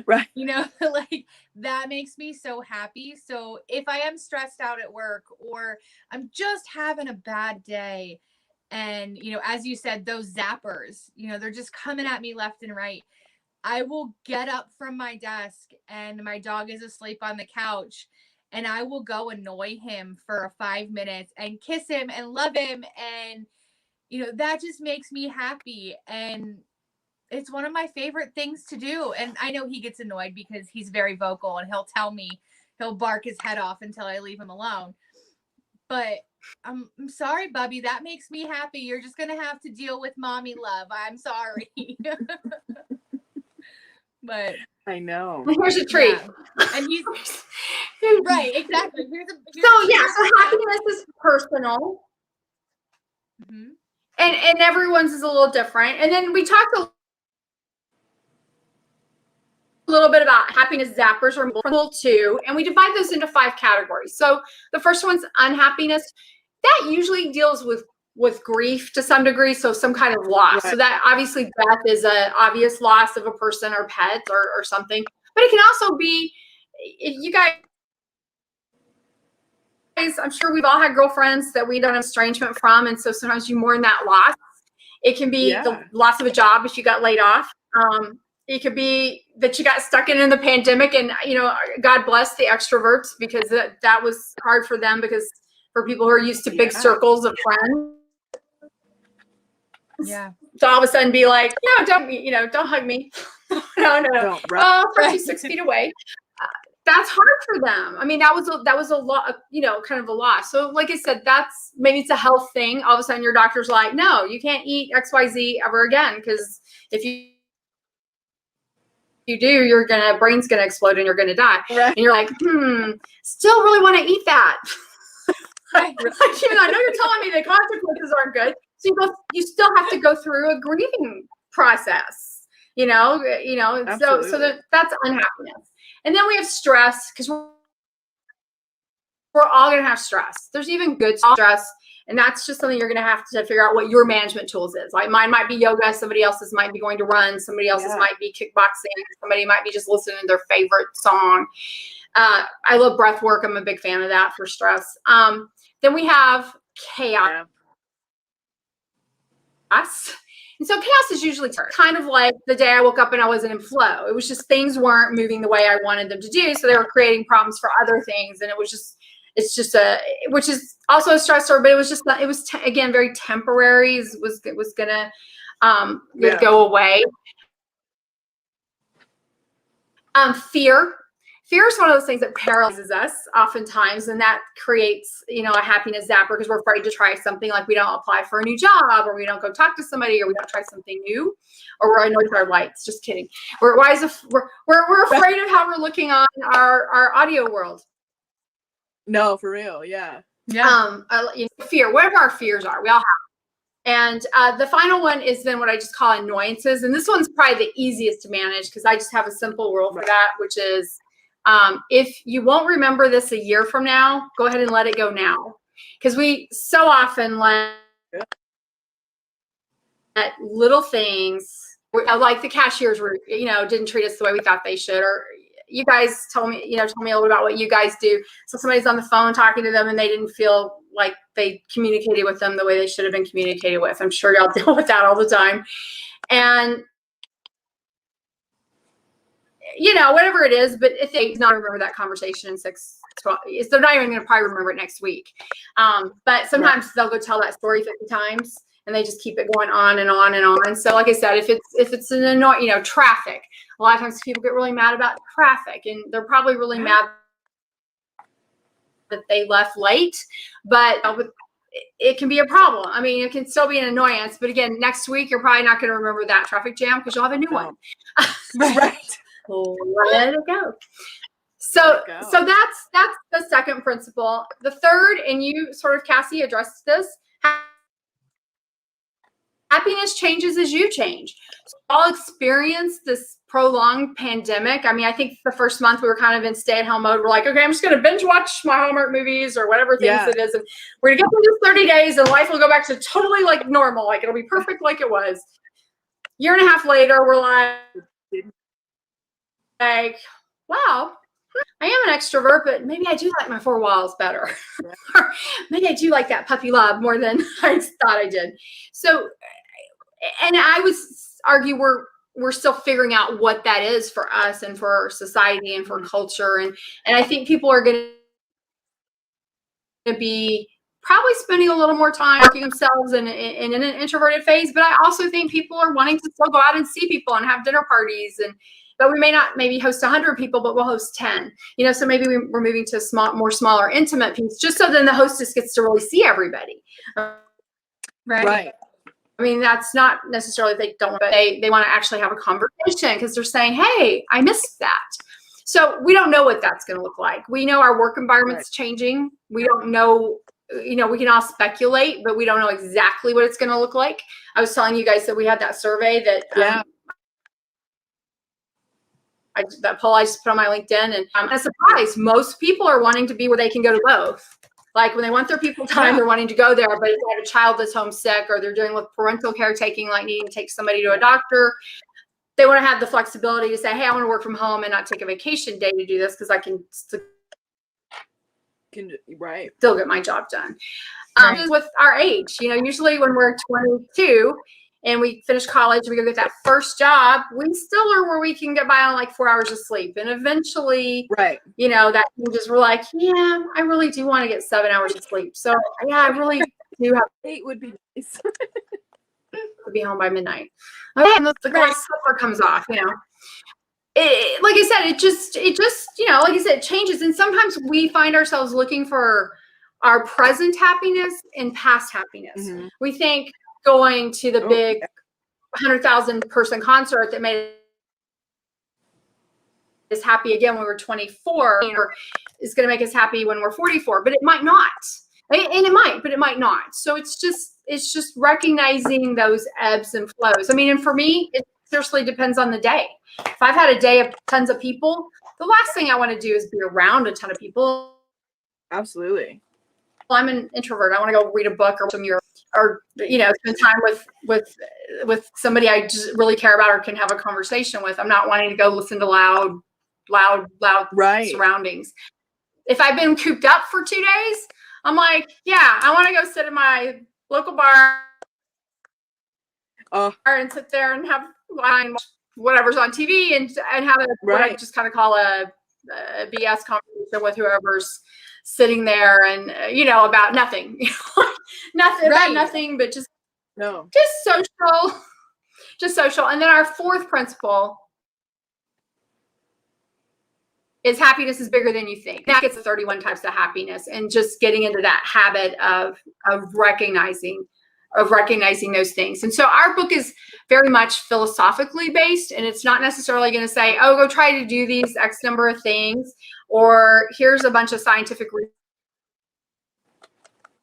Right. Like that makes me so happy. So if I am stressed out at work, or I'm just having a bad day, and, as you said, those zappers, they're just coming at me left and right, I will get up from my desk and my dog is asleep on the couch, and I will go annoy him for 5 minutes and kiss him and love him. And, that just makes me happy. And it's one of my favorite things to do. And I know he gets annoyed because he's very vocal, and he'll bark his head off until I leave him alone. But I'm sorry, Bubby, that makes me happy. You're just going to have to deal with mommy love. I'm sorry. But I know. Here's a treat. Yeah. And he's right, exactly. So happiness is personal. And everyone's is a little different. And then we talked a little bit about happiness zappers or multiple too, and we divide those into 5 categories. So the first one's unhappiness. That usually deals with grief to some degree, so some kind of loss. Right. So that obviously death is an obvious loss of a person or pet or something, but it can also be, you guys I'm sure we've all had girlfriends that we don't have estrangement from. And so sometimes you mourn that loss. It can be the loss of a job if you got laid off. It could be that you got stuck in the pandemic, and, you know, God bless the extroverts, because that was hard for them, because for people who are used to big circles of friends. Yeah. So all of a sudden be like, no, don't hug me. no. Oh, put you 6 feet away. That's hard for them. I mean, that was a lot, you know, kind of a loss. So like I said, maybe it's a health thing. All of a sudden your doctor's like, no, you can't eat XYZ ever again, because if you do, your brain's gonna explode and you're gonna die. Right. And you're like, still really want to eat that. Right. Even though I know you're telling me the consequences aren't good. So you still have to go through a grieving process. You know, so that's unhappiness. And then we have stress, because we're all going to have stress. There's even good stress. And that's just something you're going to have to figure out what your management tools is. Like mine might be yoga. Somebody else's might be going to run. Somebody else's might be kickboxing. Somebody might be just listening to their favorite song. I love breath work. I'm a big fan of that for stress. Then we have chaos. And so chaos is usually kind of like the day I woke up and I wasn't in flow. It was just things weren't moving the way I wanted them to do. So they were creating problems for other things. And which is also a stressor, but it was again, very temporary. It was going to go away. Fear is one of those things that paralyzes us oftentimes, and that creates, a happiness zapper, because we're afraid to try something. Like we don't apply for a new job, or we don't go talk to somebody, or we don't try something new, or we're annoyed with our lights. Just kidding. We're afraid of how we're looking on our audio world. No, for real. Yeah. Fear, whatever our fears are, we all have. And the final one is then what I just call annoyances. And this one's probably the easiest to manage, because I just have a simple rule for that, which is, if you won't remember this a year from now, go ahead and let it go now. Because we so often let little things, like the cashiers didn't treat us the way we thought they should, or you guys told me a little about what you guys do. So somebody's on the phone talking to them and they didn't feel like they communicated with them the way they should have been communicated with. I'm sure y'all deal with that all the time. And whatever it is, but if they not remember that conversation in 6, 12, they're not even going to probably remember it next week. But sometimes they'll go tell that story 50 times, and they just keep it going on and on and on. So like I said, if it's an annoying, traffic, a lot of times people get really mad about traffic, and they're probably really mad that they left late, but it can be a problem. I mean, it can still be an annoyance, but again, next week, you're probably not going to remember that traffic jam, because you'll have a new one. Right. Let it go. So that's the second principle. The third, and you sort of, Cassie, addressed this, happiness changes as you change. So all experienced this prolonged pandemic. I mean, I think the first month we were kind of in stay-at-home mode. We're like, okay, I'm just going to binge watch my Hallmark movies or whatever things it is. And we're going to get through this 30 days and life will go back to totally like normal. Like it'll be perfect like it was. Year and a half later, we're like, wow, I am an extrovert, but maybe I do like my 4 walls better. Or maybe I do like that puppy love more than I thought I did. So, and I would argue we're still figuring out what that is for us and for society and for culture. And I think people are going to be probably spending a little more time working themselves in an introverted phase. But I also think people are wanting to still go out and see people and have dinner parties, but we may not maybe host 100 people, but we'll host 10. So maybe we're moving to a more smaller, intimate piece, just so then the hostess gets to really see everybody. Right. I mean, that's not necessarily they don't, but they want to actually have a conversation, because they're saying, hey, I missed that. So we don't know what that's going to look like. We know our work environment's changing. We don't know, we can all speculate, but we don't know exactly what it's going to look like. I was telling you guys that we had that survey that, that poll I just put on my LinkedIn, and I'm surprised. Most people are wanting to be where they can go to both. Like when they want their people time, they're wanting to go there, but if they have a child that's homesick, or they're dealing with parental caretaking, like needing to take somebody to a doctor, they want to have the flexibility to say, hey, I want to work from home and not take a vacation day to do this, because I can Right. still get my job done. Right. With our age, usually when we're 22 and we finish college, we go get that first job, we still are where we can get by on like 4 hours of sleep. And eventually, Right. that changes. We're like, yeah, I really do want to get 7 hours of sleep. So yeah, I really do have 8 would be nice. to be home by midnight. Okay, and the glass slipper comes off, like I said, it just, like I said, it changes. And sometimes we find ourselves looking for our present happiness and past happiness. Mhm. We think going to the big 100,000 person concert that made us happy again when we're 24 is going to make us happy when we're 44, but it might not. And it might, but it might not. So it's just recognizing those ebbs and flows. I mean, and for me, it seriously depends on the day. If I've had a day of tons of people, the last thing I want to do is be around a ton of people. Absolutely. Well, I'm an introvert. I want to go read a book or spend time with somebody I just really care about or can have a conversation with. I'm not wanting to go listen to loud Right. surroundings. If I've been cooped up for 2 days, I'm like, yeah, I want to go sit in my local bar and sit there and have wine, whatever's on TV, and have what I just kind of call a BS conversation with whoever's sitting there, and about nothing, about nothing, but just social. And then our fourth principle is happiness is bigger than you think. That gets the 31 types of happiness, and just getting into that habit of recognizing those things. And so our book is very much philosophically based, and it's not necessarily going to say, oh, go try to do these X number of things, or here's a bunch of scientific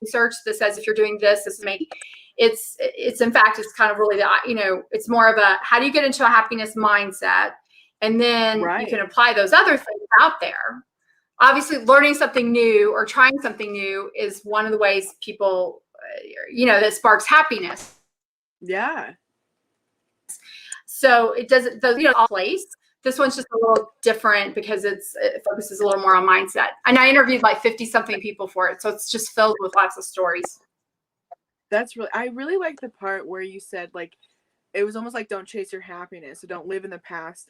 research that says if you're doing this is maybe. It's in fact, it's kind of really it's more of a, how do you get into a happiness mindset? And then you can apply those other things out there. Obviously, learning something new or trying something new is one of the ways people, that sparks happiness. Yeah. So it doesn't, all place. This one's just a little different because it focuses a little more on mindset. And I interviewed like 50 something people for it. So it's just filled with lots of stories. I really like the part where you said, like, it was almost like, don't chase your happiness. So don't live in the past.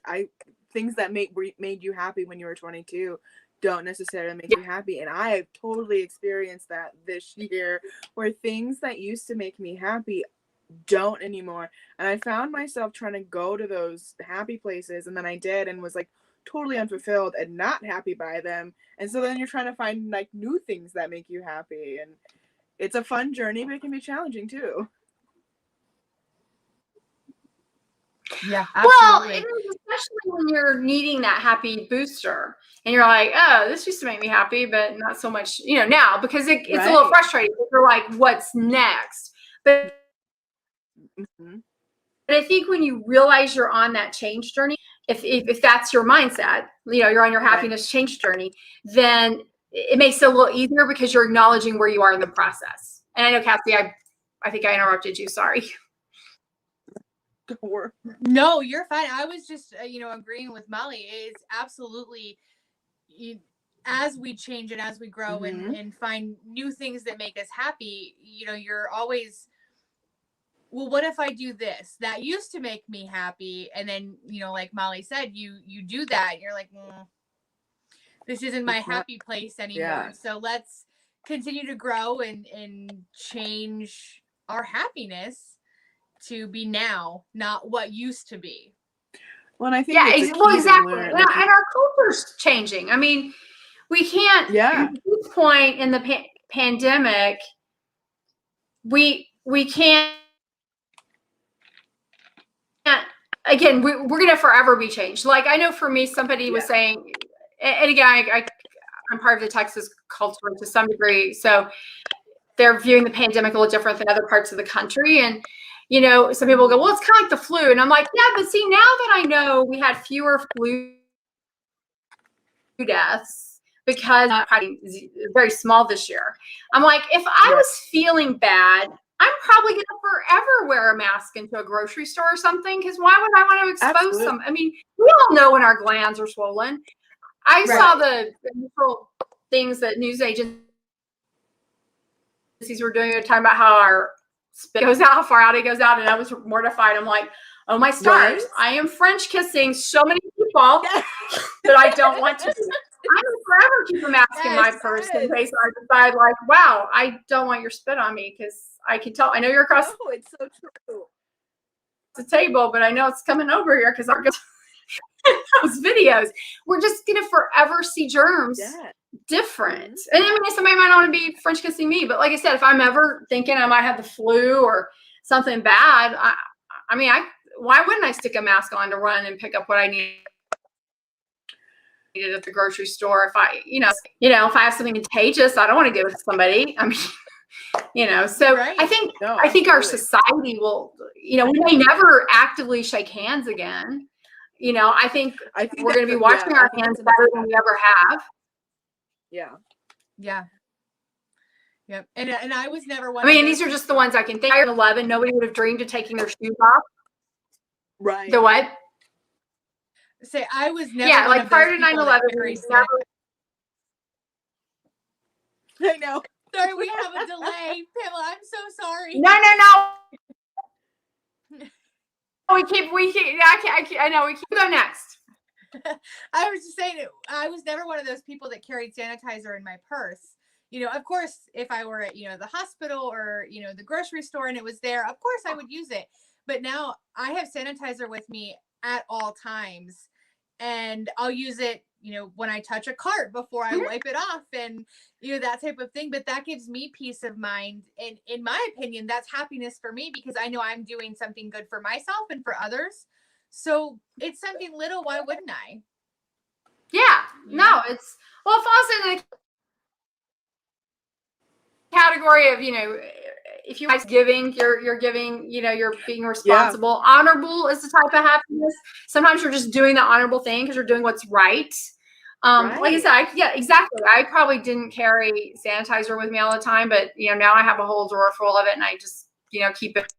Things that made you happy when you were 22 don't necessarily make you happy. And I have totally experienced that this year, where things that used to make me happy don't anymore. And I found myself trying to go to those happy places, and then I did, and was like totally unfulfilled and not happy by them. And so then you're trying to find like new things that make you happy. And it's a fun journey, but it can be challenging too. Yeah, absolutely. Well, especially when you're needing that happy booster, and you're like, oh, this used to make me happy, but not so much, now, because it's a little frustrating. You're like, what's next? But I think when you realize you're on that change journey, if that's your mindset, you're on your happiness change journey, then it makes it a little easier because you're acknowledging where you are in the process. And I know, Kathy, I think I interrupted you. Sorry. No, you're fine. I was just, agreeing with Molly. It's absolutely, as we change and as we grow and find new things that make us happy, you're always, well, what if I do this? That used to make me happy. And then, like Molly said, you do that. And you're like, this isn't my happy place anymore. Yeah. So let's continue to grow and change our happiness to be now, not what used to be. Well, and I think exactly. And our culture's changing. I mean, we can't. At this point in the pandemic, we can't. Again, we're going to forever be changed. Like, I know for me, somebody was saying, and again, I'm part of the Texas culture to some degree, so they're viewing the pandemic a little different than other parts of the country. And some people go, well, it's kind of like the flu. And I'm like, yeah, but see, now that I know we had fewer flu deaths because very small this year, I'm like, if I was feeling bad, I'm probably going to forever wear a mask into a grocery store or something, because why would I want to expose some? I mean, we all know when our glands are swollen. I saw the initial things that news agencies were doing at the time about how our spit goes out, how far out it goes out, and I was mortified. I'm like, oh my stars, I am French kissing so many people that I don't want to. I will forever keep a mask in my purse in case I decide, like, wow, I don't want your spit on me, because I can tell. I know you're across it's so true. the table, but I know it's coming over here because our those videos. We're just gonna forever see germs different. And I mean, somebody might not want to be French kissing me, but like I said, if I'm ever thinking I might have the flu or something bad, I mean, why wouldn't I stick a mask on to run and pick up what I needed at the grocery store? If I, if I have something contagious, I don't want to give it to somebody. I mean, so I think our society will, we may never actively shake hands again. I think we're going to be washing our hands better than we ever have. Yeah. Yep. And I was never one. I mean, these are just the ones I can think. At 11, nobody would have dreamed of taking their shoes off. Right. The what? Say I was never. Yeah, like prior to 9/11, never. I know. Sorry, we have a delay, Pamela. I'm so sorry. No. We keep. I know. We keep going next. I was just saying, I was never one of those people that carried sanitizer in my purse. Of course, if I were at, the hospital or, the grocery store and it was there, of course I would use it. But now I have sanitizer with me at all times, and I'll use it, when I touch a cart before I wipe it off, and, that type of thing. But that gives me peace of mind. And in my opinion, that's happiness for me, because I know I'm doing something good for myself and for others. So it's something little. Why wouldn't I? Yeah. No, it falls in the category of, if you guys giving, you're giving, you're being responsible. Yeah. Honorable is the type of happiness. Sometimes you're just doing the honorable thing because you're doing what's right. Like I said, exactly. I probably didn't carry sanitizer with me all the time, but now I have a whole drawer full of it, and I just, keep it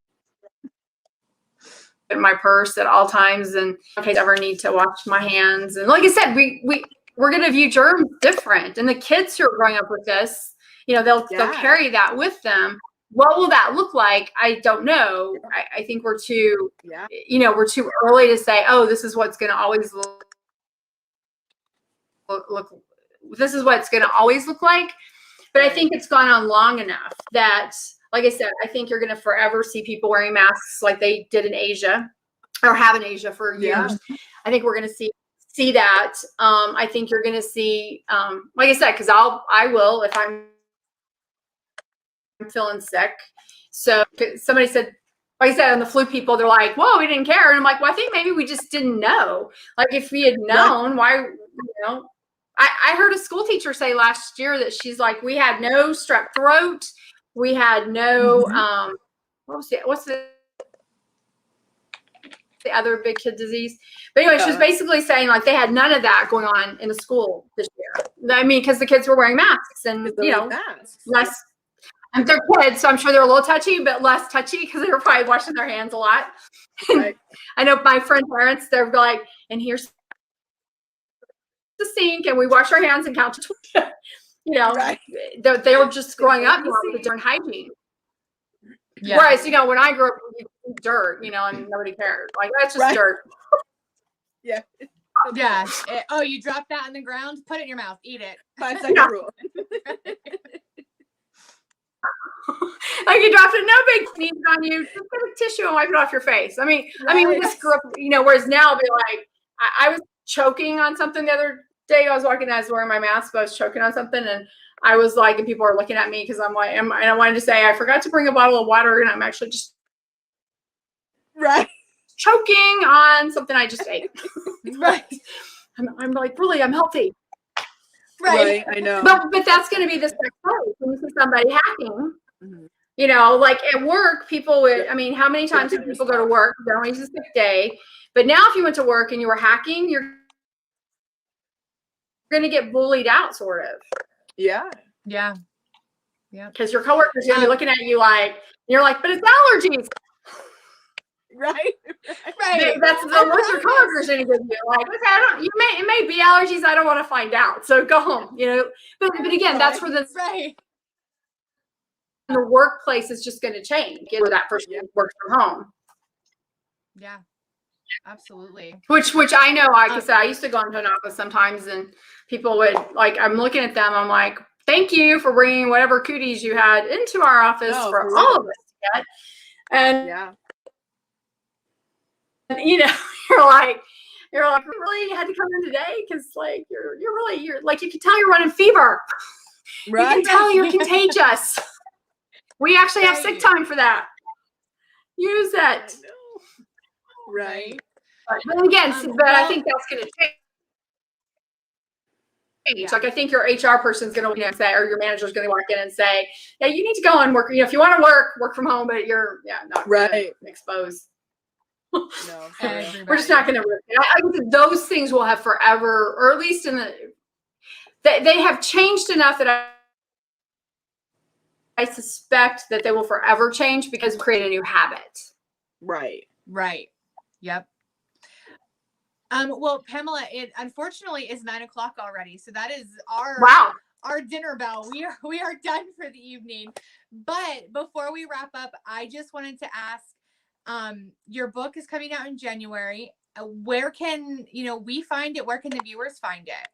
in my purse at all times, and in case I ever need to wash my hands. And like I said, we're going to view germs different, and the kids who are growing up with this, they'll carry that with them. What will that look like? I don't know. I think we're too, we're too early to say, oh, this is what's going to always look. This is what it's going to always look like. But I think it's gone on long enough that, like I said, I think you're going to forever see people wearing masks like they did in Asia, or have in Asia for years. I think we're going to see that. I think you're going to see, like I said, because I will if I'm feeling sick. So somebody said, like I said, on the flu people, they're like, whoa, we didn't care. And I'm like, well, I think maybe we just didn't know. Like, if we had known, why, I heard a school teacher say last year that she's like, we had no strep throat. We had no, what's the other big kid disease? But anyway, she was basically saying, like, they had none of that going on in the school this year. I mean, because the kids were wearing masks, and, less. And they're kids, so I'm sure they're a little touchy, but less touchy because they were probably washing their hands a lot. Right. I know my friend parents, they're like, and here's the sink, and we wash our hands and count to 20. Right. They were just growing up with different hygiene. Yeah. Whereas, when I grew up, dirt, and nobody cared. Like, that's just dirt. Yeah. Yeah. Oh, you dropped that on the ground? Put it in your mouth. Eat it. 5-second rule. Like, you dropped it, no big sneeze on you. Just get a tissue and wipe it off your face. I mean, we just grew up, whereas now I'll be like, I was choking on something the other day. I was walking, I was wearing my mask, but I was choking on something, and I was like, and people are looking at me because I'm like, and I wanted to say, I forgot to bring a bottle of water, and I'm actually just choking on something I just ate. Right. I'm like, really, I'm healthy. Right. I know. But that's going to be the next place when you see somebody hacking. Mm-hmm. Like at work, people would, I mean, how many times do people go to work? They're always a sick day. But now if you went to work and you were hacking, you're going to get bullied out, sort of. Yeah. Yeah. Yeah. Because your coworkers are going to be looking at you like, you're like, but it's allergies. Right. That's the look your coworkers are going to give you. Like, okay, it may be allergies. I don't want to find out. So go home, But again, that's where the workplace is just going to change where that person works from home. Yeah, absolutely. Which I know, like I said, I used to go into an office sometimes and people would, like, I'm looking at them, I'm like, thank you for bringing whatever cooties you had into our office for all of us to get. And, you're like, we really had to come in today? Because, like, you're like, you can tell you're running fever. Right. You can tell you're contagious. We actually have sick time for that. Use it. Right. But again, I think that's going to change. Yeah. Like, I think your HR person's going to say, or your manager's going to walk in and say, yeah, you need to go and work. If you want to work from home, but you're not exposed. No, we're just not going to. I think those things will have forever, or at least they have changed enough that I suspect that they will forever change because we create a new habit. Right. Yep. Well, Pamela, it unfortunately is 9:00 already, so that is our dinner bell. We are done for the evening. But before we wrap up, I just wanted to ask, your book is coming out in January. Where can we find it? Where can the viewers find it?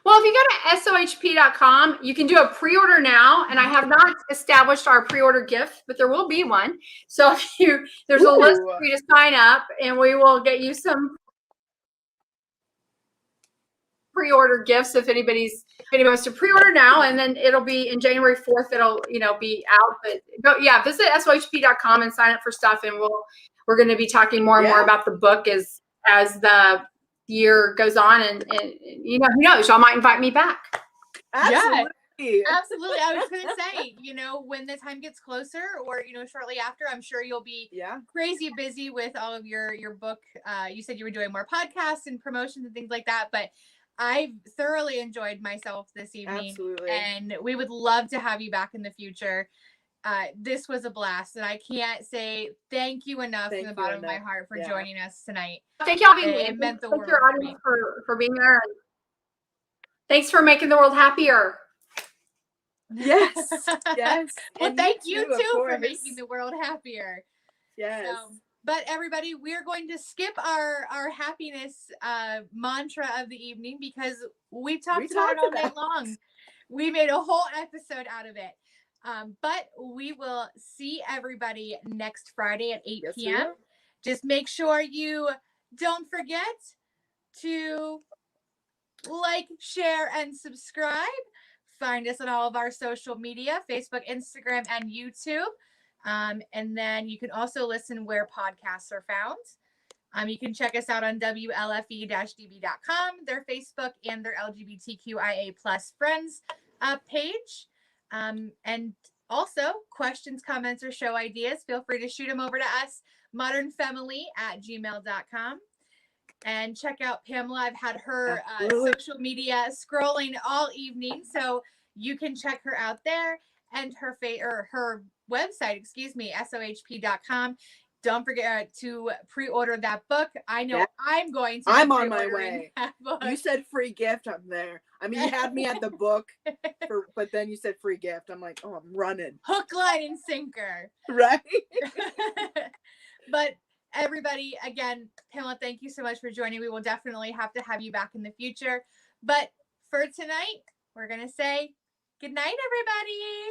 Well, if you go to sohp.com, you can do a pre-order now, and I have not established our pre-order gift, but there will be one. So there's a list for you to sign up, and we will get you some pre-order gifts if anybody wants to pre-order now, and then it'll be in January 4th. It'll be out. But visit sohp.com and sign up for stuff, and we're going to be talking more and more about the book as the year goes on, and who knows, y'all might invite me back. Absolutely. I was gonna say, when the time gets closer, or shortly after, I'm sure you'll be crazy busy with all of your book. You said you were doing more podcasts and promotions and things like that, but I've thoroughly enjoyed myself this evening. Absolutely. And we would love to have you back in the future. This was a blast, and I can't say thank you enough from the bottom of my heart for joining us tonight. Thank y'all. It meant the world. Thank your audience for being there. Thanks for making the world happier. Yes. Well, thank you too for making the world happier. Yes. But everybody, we are going to skip our happiness mantra of the evening because we've talked about it all night long. We made a whole episode out of it. But we will see everybody next Friday at 8 p.m. Just make sure you don't forget to like, share, and subscribe. Find us on all of our social media, Facebook, Instagram, and YouTube. And then you can also listen where podcasts are found. You can check us out on WLFE-DB.com, their Facebook and their LGBTQIA+ friends page. And also, questions, comments, or show ideas, feel free to shoot them over to us, modernfemme@gmail.com. And check out Pamela. I've had her social media scrolling all evening, so you can check her out there, and her website, sohp.com. Don't forget to pre-order that book. I know I'm going to. I'm on my way. You said free gift. I'm there. I mean, you had me at the book, but then you said free gift. I'm like, oh, I'm running. Hook, line, and sinker. Right. But everybody, again, Pamela, thank you so much for joining. We will definitely have to have you back in the future. But for tonight, we're going to say good night, everybody.